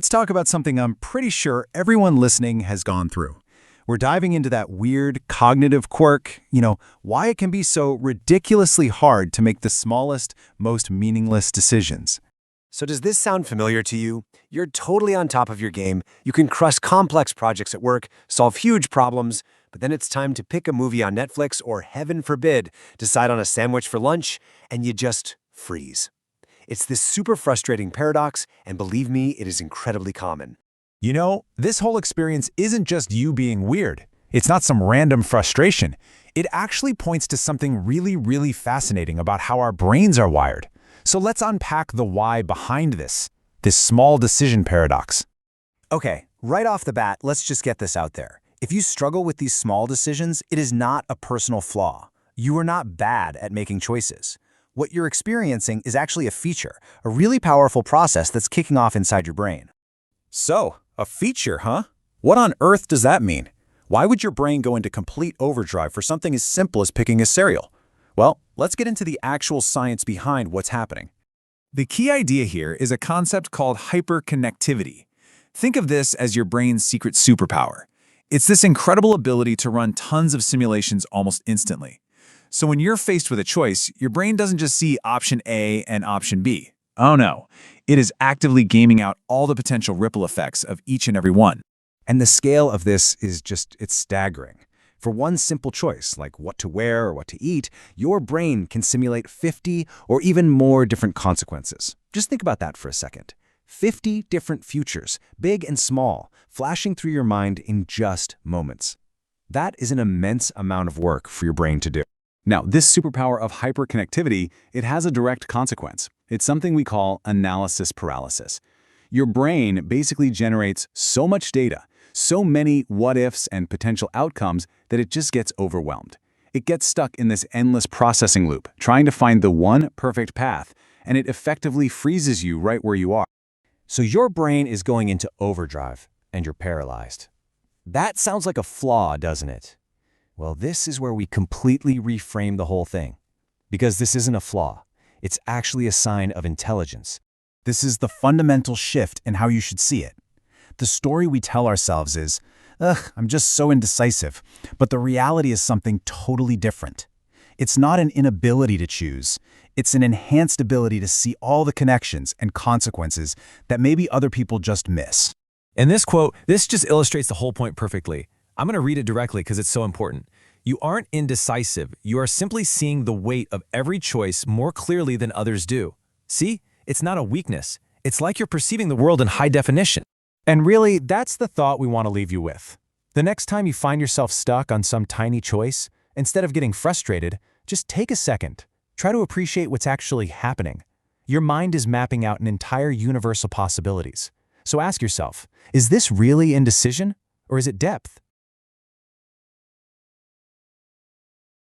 Let's talk about something I'm pretty sure everyone listening has gone through. We're diving into that weird cognitive quirk, why it can be so ridiculously hard to make the smallest, most meaningless decisions. So does this sound familiar to you? You're totally on top of your game. You can crush complex projects at work, solve huge problems, but then it's time to pick a movie on Netflix or, heaven forbid, decide on a sandwich for lunch, and you just freeze. It's this super frustrating paradox, and believe me, it is incredibly common. This whole experience isn't just you being weird. It's not some random frustration. It actually points to something really, really fascinating about how our brains are wired. So let's unpack the why behind this small decision paradox. Okay, right off the bat, let's just get this out there. If you struggle with these small decisions, it is not a personal flaw. You are not bad at making choices. What you're experiencing is actually a feature, a really powerful process that's kicking off inside your brain. So, a feature, huh? What on earth does that mean? Why would your brain go into complete overdrive for something as simple as picking a cereal? Well, let's get into the actual science behind what's happening. The key idea here is a concept called hyperconnectivity. Think of this as your brain's secret superpower. It's this incredible ability to run tons of simulations almost instantly. So when you're faced with a choice, your brain doesn't just see option A and option B. Oh no, it is actively gaming out all the potential ripple effects of each and every one. And the scale of this is it's staggering. For one simple choice, like what to wear or what to eat, your brain can simulate 50 or even more different consequences. Just think about that for a second. 50 different futures, big and small, flashing through your mind in just moments. That is an immense amount of work for your brain to do. Now, this superpower of hyperconnectivity, it has a direct consequence. It's something we call analysis paralysis. Your brain basically generates so much data, so many what-ifs and potential outcomes that it just gets overwhelmed. It gets stuck in this endless processing loop, trying to find the one perfect path, and it effectively freezes you right where you are. So your brain is going into overdrive, and you're paralyzed. That sounds like a flaw, doesn't it? Well, this is where we completely reframe the whole thing. Because this isn't a flaw. It's actually a sign of intelligence. This is the fundamental shift in how you should see it. The story we tell ourselves is, I'm just so indecisive. But the reality is something totally different. It's not an inability to choose. It's an enhanced ability to see all the connections and consequences that maybe other people just miss. In this quote, this just illustrates the whole point perfectly. I'm going to read it directly because it's so important. You aren't indecisive. You are simply seeing the weight of every choice more clearly than others do. See? It's not a weakness. It's like you're perceiving the world in high definition. And really, that's the thought we want to leave you with. The next time you find yourself stuck on some tiny choice, instead of getting frustrated, just take a second. Try to appreciate what's actually happening. Your mind is mapping out an entire universe of possibilities. So ask yourself, is this really indecision, or is it depth?